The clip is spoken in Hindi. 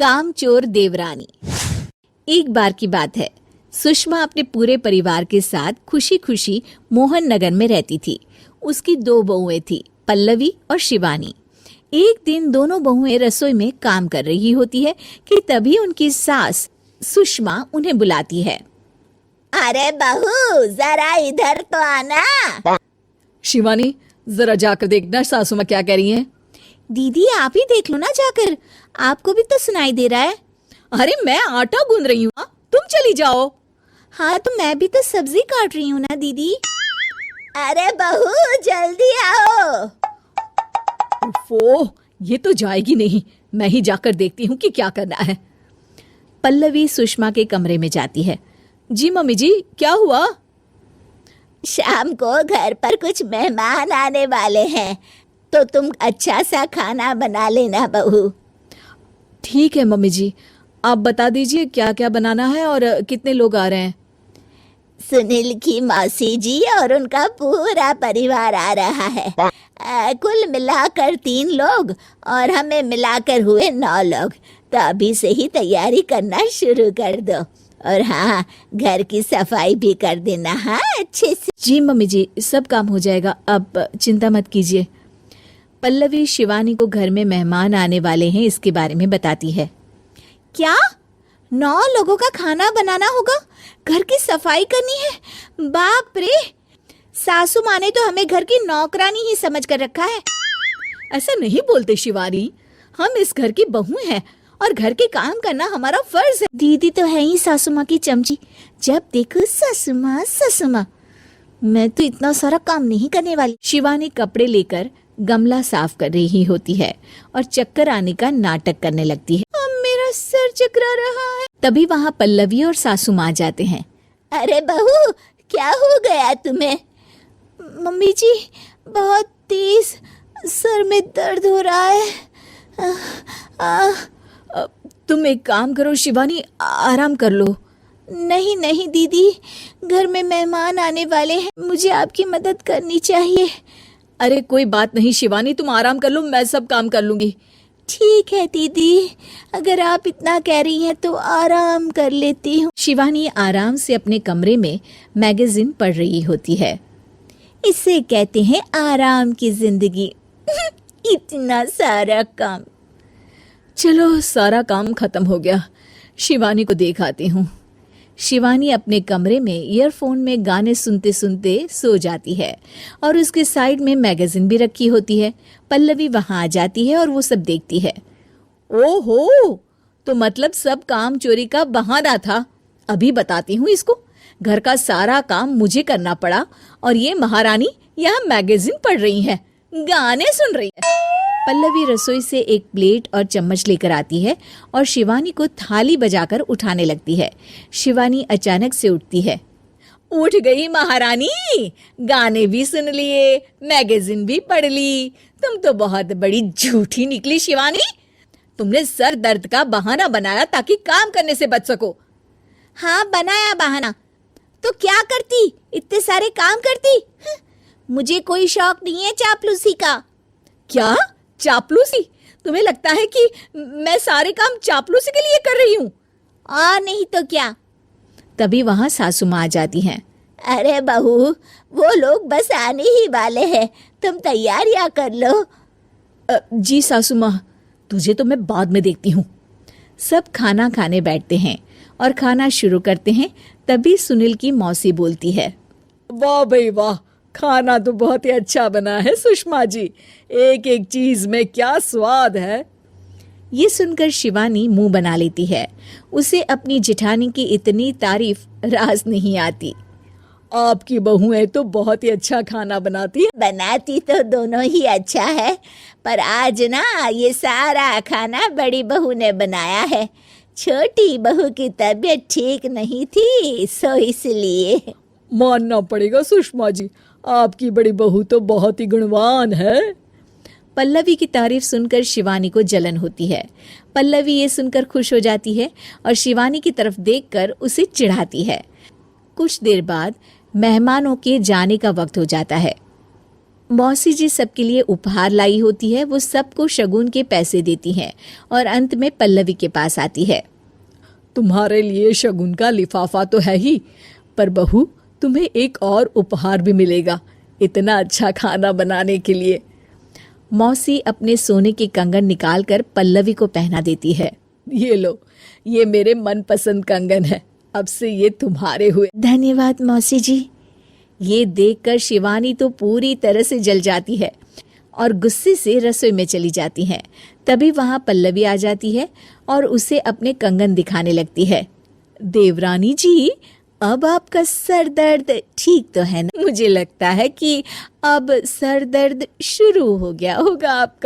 कामचोर देवरानी। एक बार की बात है, सुषमा अपने पूरे परिवार के साथ खुशी खुशी मोहन नगर में रहती थी। उसकी 2 बहुएं थी, पल्लवी और शिवानी। एक दिन दोनों बहुएं रसोई में काम कर रही होती है कि तभी उनकी सास सुषमा उन्हें बुलाती है। अरे बहू, जरा इधर तो आना। शिवानी, जरा जाकर देखना सासू माँ क्या कह रही हैं। दीदी आप ही देख लो ना जाकर, आपको भी तो सुनाई दे रहा है। अरे मैं आटा गूंद रही हूँ, तुम चली जाओ। हाँ तो मैं भी तो सब्जी काट रही हूँ ना दीदी। अरे बहू जल्दी आओ। ओफो, ये तो जाएगी नहीं। मैं ही जाकर देखती हूँ कि क्या करना है। पल्लवी सुषमा के कमरे में जाती है। जी मम्मी जी, क्या हुआ? शाम को घर पर कुछ मेहमान आने वाले हैं, तो तुम अच्छा सा खाना बना लेना बहू। ठीक है मम्मी जी, आप बता दीजिए क्या क्या बनाना है और कितने लोग आ रहे हैं। सुनील की मौसी जी और उनका पूरा परिवार आ रहा है। कुल मिलाकर 3 लोग और हमें मिलाकर हुए 9 लोग। तो अभी से ही तैयारी करना शुरू कर दो। और हाँ, घर की सफाई भी कर देना। हाँ अच्छे से। जी मम्मी जी, सब काम हो जाएगा, आप चिंता मत कीजिए। पल्लवी शिवानी को घर में मेहमान आने वाले हैं इसके बारे में बताती है। क्या 9 लोगों का खाना बनाना होगा, घर की सफाई करनी है? बाप रे, सासू माँ ने तो हमें घर की नौकरानी ही समझ कर रखा है। ऐसा नहीं बोलते शिवानी, हम इस घर की बहू हैं और घर के काम करना हमारा फर्ज है। दीदी तो है ही सासू माँ की चमची, जब देखो सासू माँ सासू माँ। मैं तो इतना सारा काम नहीं करने वाली। शिवानी कपड़े लेकर गमला साफ कर रही होती है और चक्कर आने का नाटक करने लगती है। अब मेरा सर चकरा रहा है। तभी वहाँ पल्लवी और सासू माँ जाते हैं। अरे बहू, क्या हो गया तुम्हें? मम्मी जी, बहुत तेज सर में दर्द हो रहा है। तुम एक काम करो शिवानी, आराम कर लो। नहीं नहीं दीदी, घर में मेहमान आने वाले हैं, मुझे आपकी मदद करनी चाहिए। अरे कोई बात नहीं शिवानी, तुम आराम कर लो, मैं सब काम कर लूंगी। ठीक है दीदी, अगर आप इतना कह रही हैं तो आराम कर लेती हूँ। शिवानी आराम से अपने कमरे में मैगजीन पढ़ रही होती है। इसे कहते हैं आराम की जिंदगी। इतना सारा काम। चलो सारा काम खत्म हो गया, शिवानी को देख आती हूँ। शिवानी अपने कमरे में ईयरफोन में गाने सुनते सुनते सो जाती है और उसके साइड में मैगजीन भी रखी होती है। पल्लवी वहां आ जाती है और वो सब देखती है। ओहो, तो मतलब सब काम चोरी का बहाना था। अभी बताती हूँ इसको। घर का सारा काम मुझे करना पड़ा और ये महारानी यहाँ मैगजीन पढ़ रही है, गाने सुन रही है। पल्लवी रसोई से एक प्लेट और चम्मच लेकर आती है और शिवानी को थाली बजाकर उठाने लगती है। शिवानी अचानक से उठती है। उठ गई महारानी, गाने भी सुन लिए, मैगजीन भी पढ़ ली। तुम तो बहुत बड़ी झूठी निकली शिवानी। तुमने सर दर्द का बहाना बनाया ताकि काम करने से बच सको। हाँ बनाया बहाना, तो क्या करती, इतने सारे काम करती। मुझे कोई शौक नहीं है चापलूसी का। क्या चापलूसी? तुम्हें लगता है कि मैं सारे काम चापलूसी के लिए कर रही हूँ? और नहीं तो क्या। तभी वहाँ सासू माँ आ जाती हैं। अरे बहू, वो लोग बस आने ही वाले हैं, तुम तैयारियां कर लो। जी सासू माँ, तुझे तो मैं बाद में देखती हूँ। सब खाना खाने बैठते हैं और खाना शुरू करते हैं। तभी सुनील की मौसी बोलती है। वाह भाई वाह, खाना तो बहुत ही अच्छा बना है सुषमा जी, एक एक चीज में क्या स्वाद है। ये सुनकर शिवानी मुंह बना लेती है। उसे अपनी जेठानी की इतनी तारीफ रास नहीं आती। आपकी बहुएं तो बहुत ही अच्छा खाना बनाती है। बनाती तो दोनों ही अच्छा है, पर आज ना ये सारा खाना बड़ी बहू ने बनाया है। छोटी बहू की तबीयत ठीक नहीं थी, सो इसलिए। मानना पड़ेगा सुषमा जी, आपकी बड़ी बहू तो बहुत ही गुणवान है। पल्लवी की तारीफ सुनकर शिवानी को जलन होती है। पल्लवी ये सुनकर खुश हो जाती है और शिवानी की तरफ देखकर उसे चिढ़ाती है। कुछ देर बाद मेहमानों के जाने का वक्त हो जाता है। मौसी जी सबके लिए उपहार लाई होती है। वो सबको शगुन के पैसे देती हैं और अंत में पल्लवी के पास आती है। तुम्हारे लिए शगुन का लिफाफा तो है ही, पर बहू तुम्हें एक और उपहार भी मिलेगा इतना अच्छा खाना बनाने के लिए। मौसी अपने सोने के कंगन निकालकर पल्लवी को पहना देती है। ये लो, ये मेरे मनपसंद कंगन है, अब से ये तुम्हारे हुए। धन्यवाद मौसी जी। ये देखकर शिवानी तो पूरी तरह से जल जाती है और गुस्से से रसोई में चली जाती हैं। तभी वहां पल्लवी आ जाती है और उसे अपने कंगन दिखाने लगती है। देवरानी जी, अब आपका सर दर्द ठीक तो है ना? मुझे लगता है कि अब सर दर्द शुरू हो गया होगा आपका।